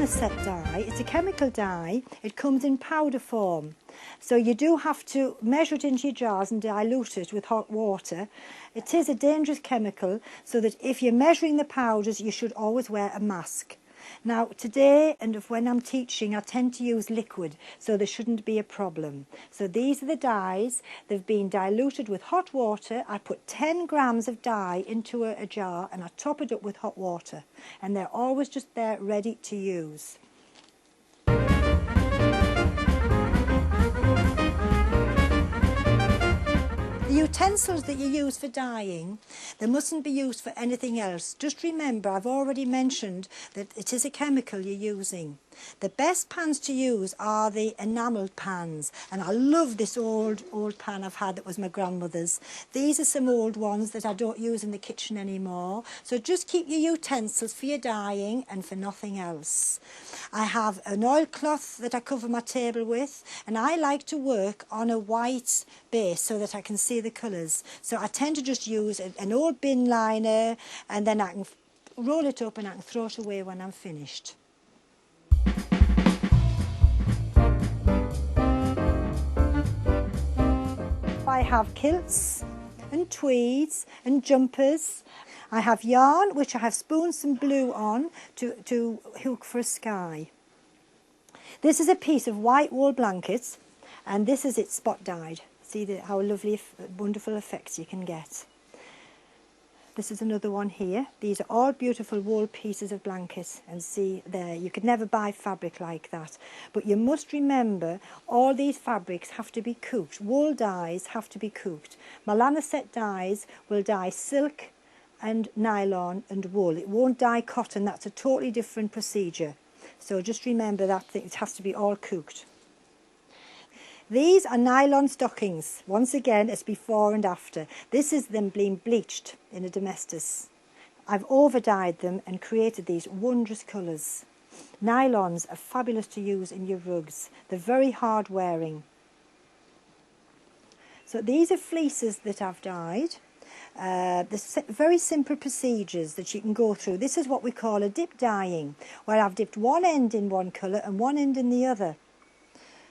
melanoset dye. It's a chemical dye. It comes in powder form. So you do have to measure it into your jars and dilute it with hot water. It is a dangerous chemical, so that if you're measuring the powders, you should always wear a mask. Now today, and when I'm teaching, I tend to use liquid, so there shouldn't be a problem. So these are the dyes. They've been diluted with hot water. I put 10 grams of dye into a jar and I top it up with hot water. And they're always just there ready to use. The utensils that you use for dyeing, they mustn't be used for anything else. Just remember, I've already mentioned that it is a chemical you're using. The best pans to use are the enamelled pans, and I love this old pan I've had that was my grandmother's. These are some old ones that I don't use in the kitchen anymore, so just keep your utensils for your dyeing and for nothing else. I have an oilcloth that I cover my table with, and I like to work on a white base so that I can see the colours. So I tend to just use an old bin liner, and then I can roll it up and I can throw it away when I'm finished. I have kilts and tweeds and jumpers. I have yarn which I have spooned some blue on to hook for a sky. This is a piece of white wool blanket, and this is it spot dyed. See how lovely, wonderful effects you can get. This is another one here. These are all beautiful wool pieces of blanket, and see there, you could never buy fabric like that. But you must remember, all these fabrics have to be cooked. Wool dyes have to be cooked. Melanoset dyes will dye silk and nylon and wool. It won't dye cotton. That's a totally different procedure. So just remember that it has to be all cooked. These are nylon stockings. Once again, it's before and after. This is them being bleached in a domestos. I've over-dyed them and created these wondrous colours. Nylons are fabulous to use in your rugs. They're very hard wearing. So these are fleeces that I've dyed. There's very simple procedures that you can go through. This is what we call a dip dyeing, where I've dipped one end in one colour and one end in the other.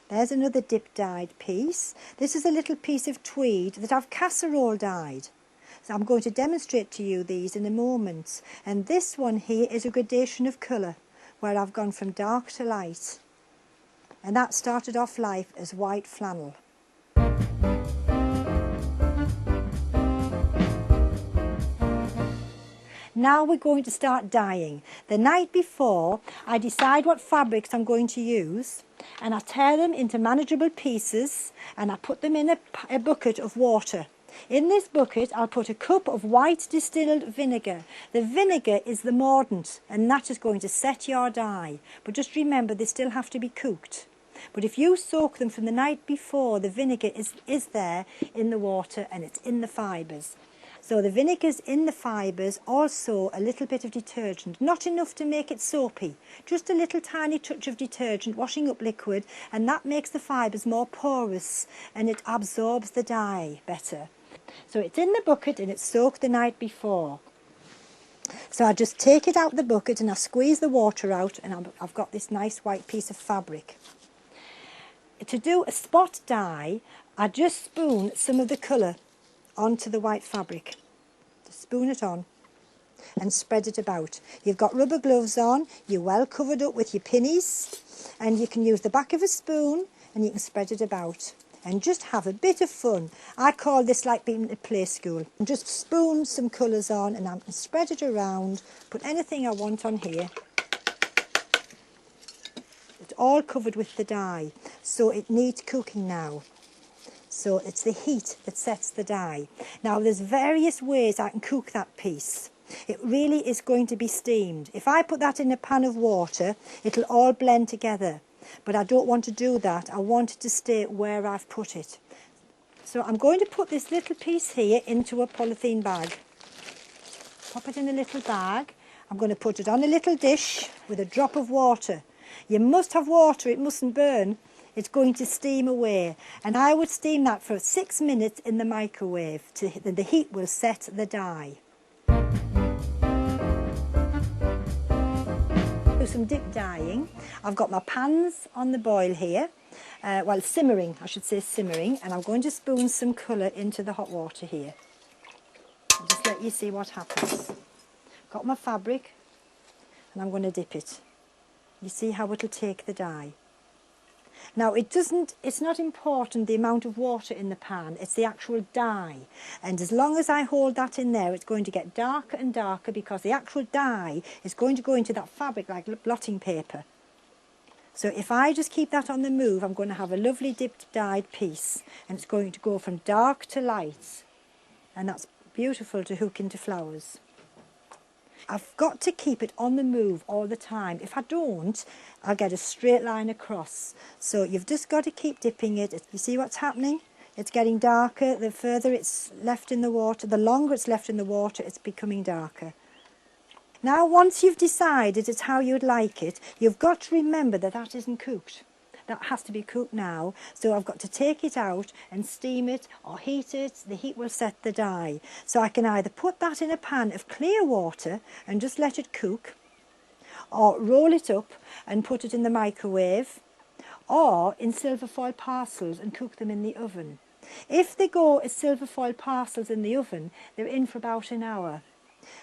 There's another dip dyed piece. This is a little piece of tweed that I've casserole dyed. So I'm going to demonstrate to you these in a moment. And this one here is a gradation of colour, where I've gone from dark to light. And that started off life as white flannel. Now we're going to start dyeing. The night before, I decide what fabrics I'm going to use, and I tear them into manageable pieces, and I put them in a bucket of water. In this bucket, I'll put a cup of white distilled vinegar. The vinegar is the mordant, and that is going to set your dye. But just remember, they still have to be cooked. But if you soak them from the night before, the vinegar is there in the water, and it's in the fibres. So the vinegar's in the fibres, also a little bit of detergent, not enough to make it soapy, just a little tiny touch of detergent, washing up liquid, and that makes the fibres more porous and it absorbs the dye better. So it's in the bucket and it's soaked the night before. So I just take it out of the bucket and I squeeze the water out, and I've got this nice white piece of fabric. To do a spot dye, I just spoon some of the colour onto the white fabric. Just spoon it on and spread it about. You've got rubber gloves on, you're well covered up with your pinnies, and you can use the back of a spoon and you can spread it about and just have a bit of fun. I call this like being at play school. And just spoon some colours on and I can spread it around, put anything I want on here. It's all covered with the dye, so it needs cooking now. So it's the heat that sets the dye. Now there's various ways I can cook that piece. It really is going to be steamed. If I put that in a pan of water, it'll all blend together. But I don't want to do that. I want it to stay where I've put it. So I'm going to put this little piece here into a polythene bag. Pop it in a little bag. I'm going to put it on a little dish with a drop of water. You must have water, it mustn't burn. It's going to steam away, and I would steam that for 6 minutes in the microwave. The heat will set the dye. some dip dyeing. I've got my pans on the boil here, well simmering, I should say simmering, and I'm going to spoon some colour into the hot water here. I'll just let you see what happens. Got my fabric and I'm going to dip it. You see how it'll take the dye. Now it's not important the amount of water in the pan, it's the actual dye. And as long as I hold that in there, it's going to get darker and darker because the actual dye is going to go into that fabric like blotting paper. So if I just keep that on the move, I'm going to have a lovely dipped dyed piece, and it's going to go from dark to light. And that's beautiful to hook into flowers. I've got to keep it on the move all the time. If I don't, I'll get a straight line across. So you've just got to keep dipping it. You see what's happening? It's getting darker. The further it's left in the water, the longer it's left in the water, it's becoming darker. Now, once you've decided it's how you'd like it, you've got to remember that that isn't cooked. That has to be cooked now, so I've got to take it out and steam it or heat it. The heat will set the dye. So I can either put that in a pan of clear water and just let it cook, or roll it up and put it in the microwave, or in silver foil parcels and cook them in the oven. If they go as silver foil parcels in the oven, they're in for about an hour.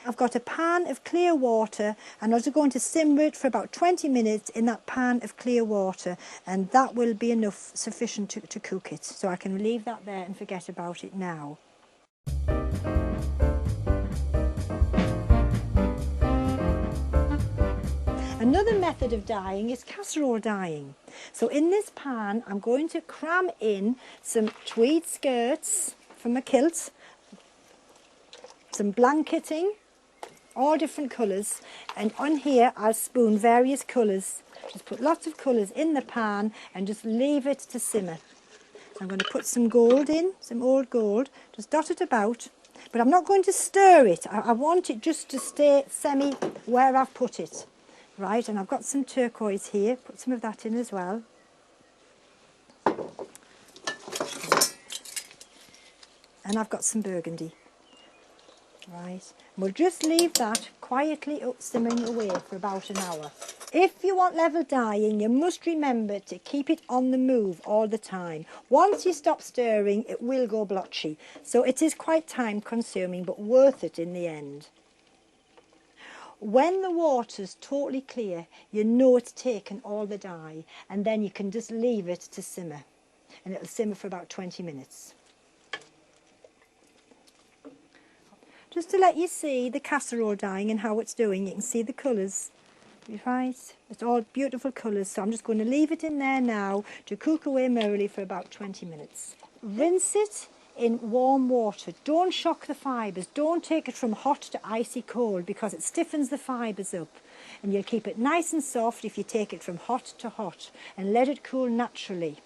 I've got a pan of clear water and I'm just going to simmer it for about 20 minutes in that pan of clear water, and that will be enough, sufficient to cook it. So I can leave that there and forget about it now. Another method of dyeing is casserole dyeing. So in this pan I'm going to cram in some tweed skirts from a kilt, some blanketing, all different colours, and on here I'll spoon various colours. Just put lots of colours in the pan and just leave it to simmer. I'm going to put some gold in, some old gold, just dot it about, but I'm not going to stir it. I want it just to stay semi where I've put it. Right, and I've got some turquoise here, put some of that in as well. And I've got some burgundy. Right, we'll just leave that quietly simmering away for about an hour. If you want level dyeing, you must remember to keep it on the move all the time. Once you stop stirring, it will go blotchy. So it is quite time consuming, but worth it in the end. When the water's totally clear, you know it's taken all the dye, and then you can just leave it to simmer. And it'll simmer for about 20 minutes. Just to let you see the casserole dyeing and how it's doing, you can see the colours. Right, it's all beautiful colours, so I'm just going to leave it in there now to cook away merrily for about 20 minutes. Rinse it in warm water. Don't shock the fibres. Don't take it from hot to icy cold because it stiffens the fibres up. And you'll keep it nice and soft if you take it from hot to hot and let it cool naturally.